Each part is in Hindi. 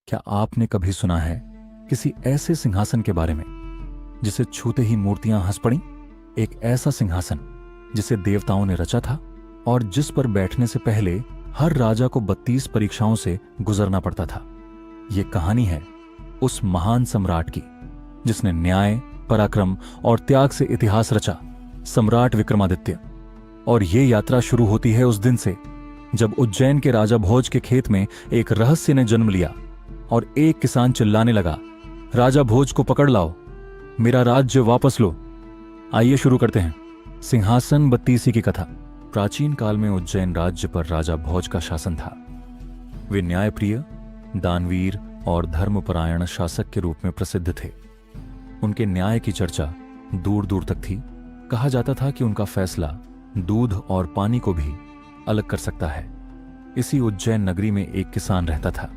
क्या आपने कभी सुना है किसी ऐसे सिंहासन के बारे में जिसे छूते ही मूर्तियां हंस पड़ी? एक ऐसा सिंहासन जिसे देवताओं ने रचा था और जिस पर बैठने से पहले हर राजा को 32 परीक्षाओं से गुजरना पड़ता था। यह कहानी है उस महान सम्राट की जिसने न्याय, पराक्रम और त्याग से इतिहास रचा, सम्राट विक्रमादित्य। और ये यात्रा शुरू होती है उस दिन से जब उज्जैन के राजा भोज के खेत में एक रहस्य ने जन्म लिया और एक किसान चिल्लाने लगा, राजा भोज को पकड़ लाओ, मेरा राज्य वापस लो। आइए शुरू करते हैं सिंहासन बत्तीसी की कथा। प्राचीन काल में उज्जैन राज्य पर राजा भोज का शासन था। वे न्यायप्रिय, दानवीर और धर्मपरायण शासक के रूप में प्रसिद्ध थे। उनके न्याय की चर्चा दूर दूर तक थी। कहा जाता था कि उनका फैसला दूध और पानी को भी अलग कर सकता है। इसी उज्जैन नगरी में एक किसान रहता था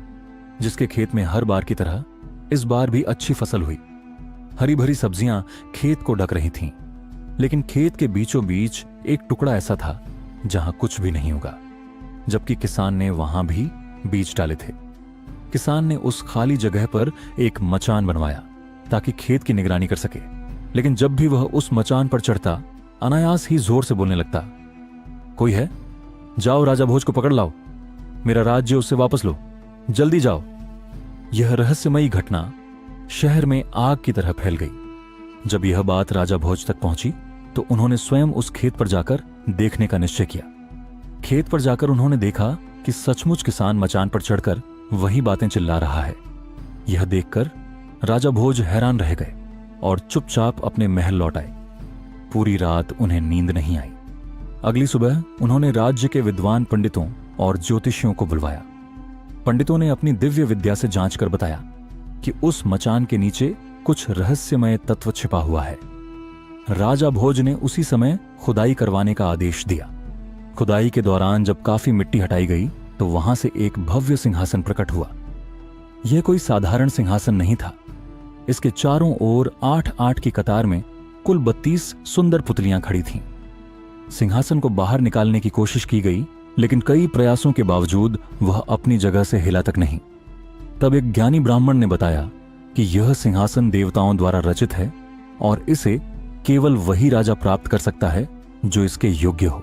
जिसके खेत में हर बार की तरह इस बार भी अच्छी फसल हुई। हरी भरी सब्जियां खेत को ढक रही थीं, लेकिन खेत के बीचों बीच एक टुकड़ा ऐसा था जहां कुछ भी नहीं उगा, जबकि किसान ने वहां भी बीज डाले थे। किसान ने उस खाली जगह पर एक मचान बनवाया ताकि खेत की निगरानी कर सके, लेकिन जब भी वह उस मचान पर चढ़ता अनायास ही जोर से बोलने लगता, कोई है? जाओ राजा भोज को पकड़ लाओ, मेरा राज्य उससे वापस लो, जल्दी जाओ। यह रहस्यमयी घटना शहर में आग की तरह फैल गई। जब यह बात राजा भोज तक पहुंची तो उन्होंने स्वयं उस खेत पर जाकर देखने का निश्चय किया। खेत पर जाकर उन्होंने देखा कि सचमुच किसान मचान पर चढ़कर वही बातें चिल्ला रहा है। यह देखकर राजा भोज हैरान रह गए और चुपचाप अपने महल लौट आए। पूरी रात उन्हें नींद नहीं आई। अगली सुबह उन्होंने राज्य के विद्वान पंडितों और ज्योतिषियों को बुलवाया। पंडितों ने अपनी दिव्य विद्या से जांच कर बताया कि उस मचान के नीचे कुछ रहस्यमय तत्व छिपा हुआ है। राजा भोज ने उसी समय खुदाई करवाने का आदेश दिया। खुदाई के दौरान जब काफी मिट्टी हटाई गई तो वहां से एक भव्य सिंहासन प्रकट हुआ। यह कोई साधारण सिंहासन नहीं था। इसके चारों ओर 8-8 की कतार में कुल 32 सुंदर पुतलियां खड़ी थीं। सिंहासन को बाहर निकालने की कोशिश की गई, लेकिन कई प्रयासों के बावजूद वह अपनी जगह से हिला तक नहीं। तब एक ज्ञानी ब्राह्मण ने बताया कि यह सिंहासन देवताओं द्वारा रचित है और इसे केवल वही राजा प्राप्त कर सकता है जो इसके योग्य हो।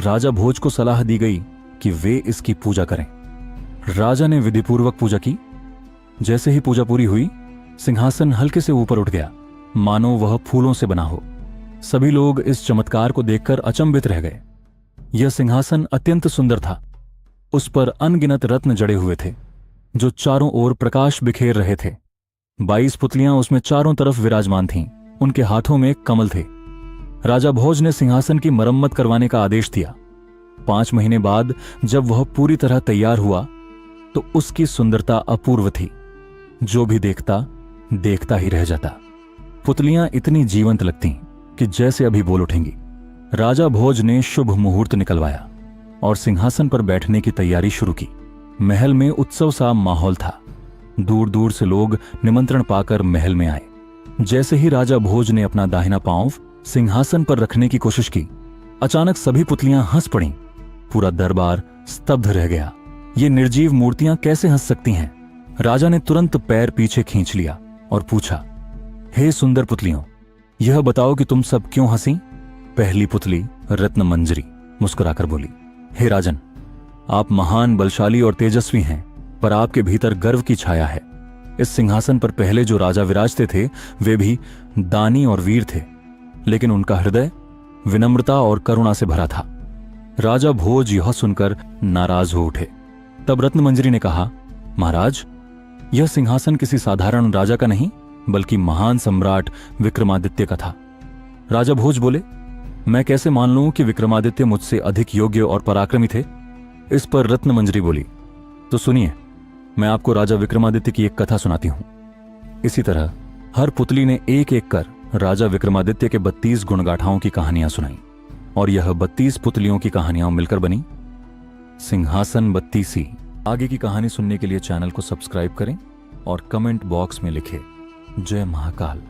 राजा भोज को सलाह दी गई कि वे इसकी पूजा करें। राजा ने विधिपूर्वक पूजा की। जैसे ही पूजा पूरी हुई, सिंहासन हल्के से ऊपर उठ गया, मानो वह फूलों से बना हो। सभी लोग इस चमत्कार को देखकर अचंभित रह गए। यह सिंहासन अत्यंत सुंदर था। उस पर अनगिनत रत्न जड़े हुए थे जो चारों ओर प्रकाश बिखेर रहे थे। 22 पुतलियां उसमें चारों तरफ विराजमान थीं। उनके हाथों में कमल थे। राजा भोज ने सिंहासन की मरम्मत करवाने का आदेश दिया। 5 महीने बाद जब वह पूरी तरह तैयार हुआ तो उसकी सुंदरता अपूर्व थी। जो भी देखता देखता ही रह जाता। पुतलियां इतनी जीवंत लगती कि जैसे अभी बोल उठेंगी। राजा भोज ने शुभ मुहूर्त निकलवाया और सिंहासन पर बैठने की तैयारी शुरू की। महल में उत्सव सा माहौल था। दूर दूर से लोग निमंत्रण पाकर महल में आए। जैसे ही राजा भोज ने अपना दाहिना पांव सिंहासन पर रखने की कोशिश की, अचानक सभी पुतलियां हंस पड़ीं। पूरा दरबार स्तब्ध रह गया। ये निर्जीव मूर्तियां कैसे हंस सकती हैं? राजा ने तुरंत पैर पीछे खींच लिया और पूछा, हे सुंदर पुतलियों, यह बताओ कि तुम सब क्यों हंसी? पहली पुतली रत्न मंजरी मुस्कुराकर बोली, हे राजन, आप महान, बलशाली और तेजस्वी हैं, पर आपके भीतर गर्व की छाया है। इस सिंहासन पर पहले जो राजा विराजते थे वे भी दानी और वीर थे, लेकिन उनका हृदय विनम्रता और करुणा से भरा था। राजा भोज यह सुनकर नाराज हो उठे। तब रत्न मंजरी ने कहा, महाराज, यह सिंहासन किसी साधारण राजा का नहीं बल्कि महान सम्राट विक्रमादित्य का था। राजा भोज बोले, मैं कैसे मान लूं कि विक्रमादित्य मुझसे अधिक योग्य और पराक्रमी थे? इस पर रत्न मंजरी बोली, तो सुनिए, मैं आपको राजा विक्रमादित्य की एक कथा सुनाती हूं। इसी तरह हर पुतली ने एक एक कर राजा विक्रमादित्य के 32 गुणगाथाओं की कहानियां सुनाई और यह 32 पुतलियों की कहानियां मिलकर बनी सिंहासन बत्तीसी। आगे की कहानी सुनने के लिए चैनल को सब्सक्राइब करें और कमेंट बॉक्स में लिखें, जय महाकाल।